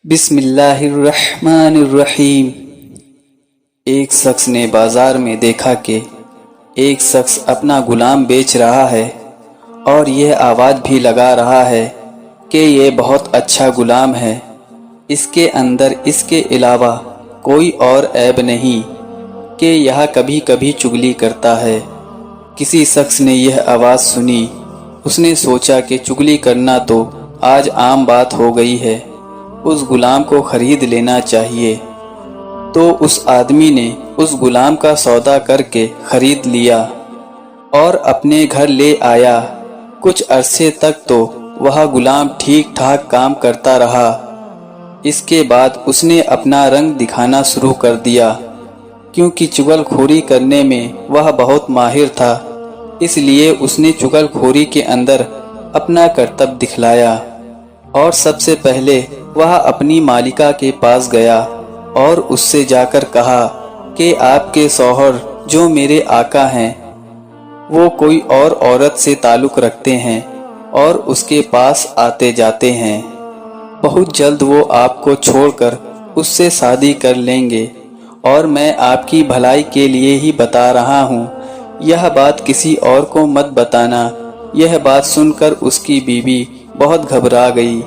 بسم اللہ الرحمن الرحیم۔ ایک شخص نے بازار میں دیکھا کہ ایک شخص اپنا غلام بیچ رہا ہے اور یہ آواز بھی لگا رہا ہے کہ یہ بہت اچھا غلام ہے، اس کے اندر اس کے علاوہ کوئی اور عیب نہیں کہ یہ کبھی کبھی چغلی کرتا ہے۔ کسی شخص نے یہ آواز سنی، اس نے سوچا کہ چغلی کرنا تو آج عام بات ہو گئی ہے، اس غلام کو خرید لینا چاہیے۔ تو اس آدمی نے اس غلام کا سودا کر کے خرید لیا اور اپنے گھر لے آیا۔ کچھ عرصے تک تو وہ غلام ٹھیک ٹھاک کام کرتا رہا۔ اس کے بعد اس نے اپنا رنگ دکھانا شروع کر دیا، کیونکہ چغل خوری کرنے میں وہ بہت ماہر تھا، اس لیے اس نے چغل خوری کے اندر اپنا کرتب دکھلایا۔ اور سب سے پہلے وہ اپنی مالکہ کے پاس گیا اور اس سے جا کر کہا کہ آپ کے شوہر جو میرے آقا ہیں وہ کوئی اور عورت سے تعلق رکھتے ہیں اور اس کے پاس آتے جاتے ہیں، بہت جلد وہ آپ کو چھوڑ کر اس سے شادی کر لیں گے، اور میں آپ کی بھلائی کے لیے ہی بتا رہا ہوں، یہ بات کسی اور کو مت بتانا۔ یہ بات سن کر اس کی بیوی بہت گھبرا گئی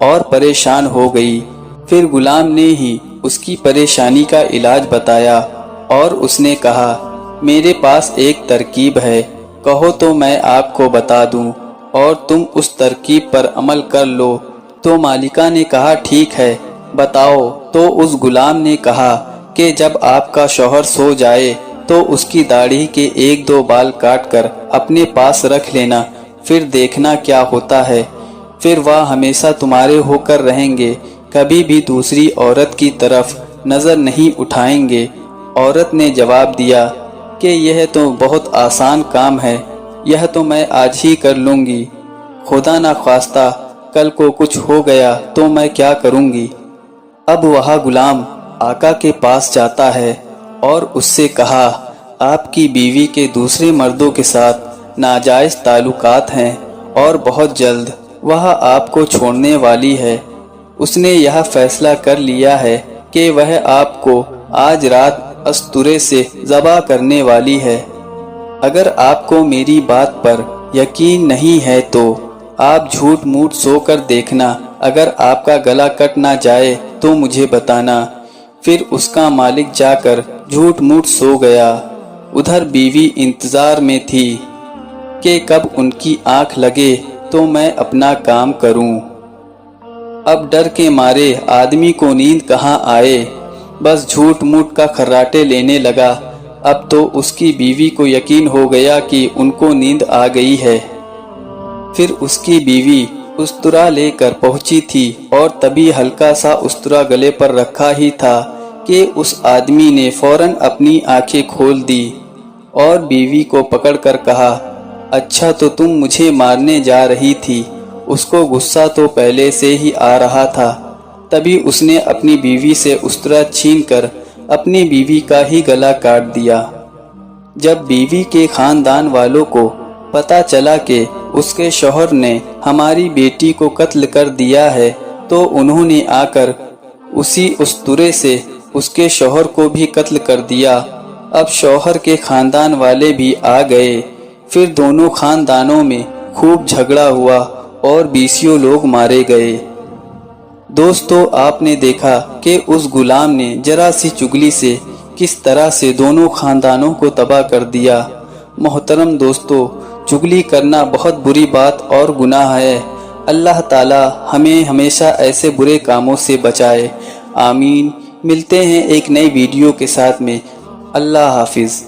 اور پریشان ہو گئی۔ پھر غلام نے ہی اس کی پریشانی کا علاج بتایا اور اس نے کہا، میرے پاس ایک ترکیب ہے، کہو تو میں آپ کو بتا دوں اور تم اس ترکیب پر عمل کر لو۔ تو مالکہ نے کہا، ٹھیک ہے بتاؤ۔ تو اس غلام نے کہا کہ جب آپ کا شوہر سو جائے تو اس کی داڑھی کے ایک دو بال کاٹ کر اپنے پاس رکھ لینا، پھر دیکھنا کیا ہوتا ہے، پھر وہ ہمیشہ تمہارے ہو کر رہیں گے، کبھی بھی دوسری عورت کی طرف نظر نہیں اٹھائیں گے۔ عورت نے جواب دیا کہ یہ تو بہت آسان کام ہے، یہ تو میں آج ہی کر لوں گی، خدا نخواستہ کل کو کچھ ہو گیا تو میں کیا کروں گی۔ اب وہ غلام آقا کے پاس جاتا ہے اور اس سے کہا، آپ کی بیوی کے دوسرے مردوں کے ساتھ ناجائز تعلقات ہیں اور بہت جلد وہ آپ کو چھوڑنے والی ہے۔ اس نے یہ فیصلہ کر لیا ہے کہ وہ آپ کو آج رات استورے سے ذبح کرنے والی ہے۔ اگر آپ کو میری بات پر یقین نہیں ہے تو آپ جھوٹ موٹ سو کر دیکھنا، اگر آپ کا گلا کٹ نہ جائے تو مجھے بتانا۔ پھر اس کا مالک جا کر جھوٹ موٹ سو گیا۔ ادھر بیوی انتظار میں تھی کہ کب ان کی آنکھ لگے تو میں اپنا کام کروں۔ اب ڈر کے مارے آدمی کو نیند کہاں آئے، بس جھوٹ موٹ کا خراٹے لینے لگا۔ اب تو اس کی بیوی کو یقین ہو گیا کہ ان کو نیند آ گئی ہے۔ پھر اس کی بیوی استرا لے کر پہنچی تھی اور تبھی ہلکا سا استرا گلے پر رکھا ہی تھا کہ اس آدمی نے فوراً اپنی آنکھیں کھول دی اور بیوی کو پکڑ کر کہا، اچھا تو تم مجھے مارنے جا رہی تھی۔ اس کو غصہ تو پہلے سے ہی آ رہا تھا، تبھی اس نے اپنی بیوی سے استرا چھین کر اپنی بیوی کا ہی گلا کاٹ دیا۔ جب بیوی کے خاندان والوں کو پتہ چلا کہ اس کے شوہر نے ہماری بیٹی کو قتل کر دیا ہے تو انہوں نے آ کر اسی استورے سے اس کے شوہر کو بھی قتل کر دیا۔ اب شوہر کے خاندان والے بھی آ گئے، پھر دونوں خاندانوں میں خوب جھگڑا ہوا اور 20 لوگ مارے گئے۔ دوستو، آپ نے دیکھا کہ اس غلام نے ذرا سی چغلی سے کس طرح سے دونوں خاندانوں کو تباہ کر دیا۔ محترم دوستو، چغلی کرنا بہت بری بات اور گناہ ہے۔ اللہ تعالی ہمیں ہمیشہ ایسے برے کاموں سے بچائے، آمین۔ ملتے ہیں ایک نئی ویڈیو کے ساتھ میں۔ اللہ حافظ۔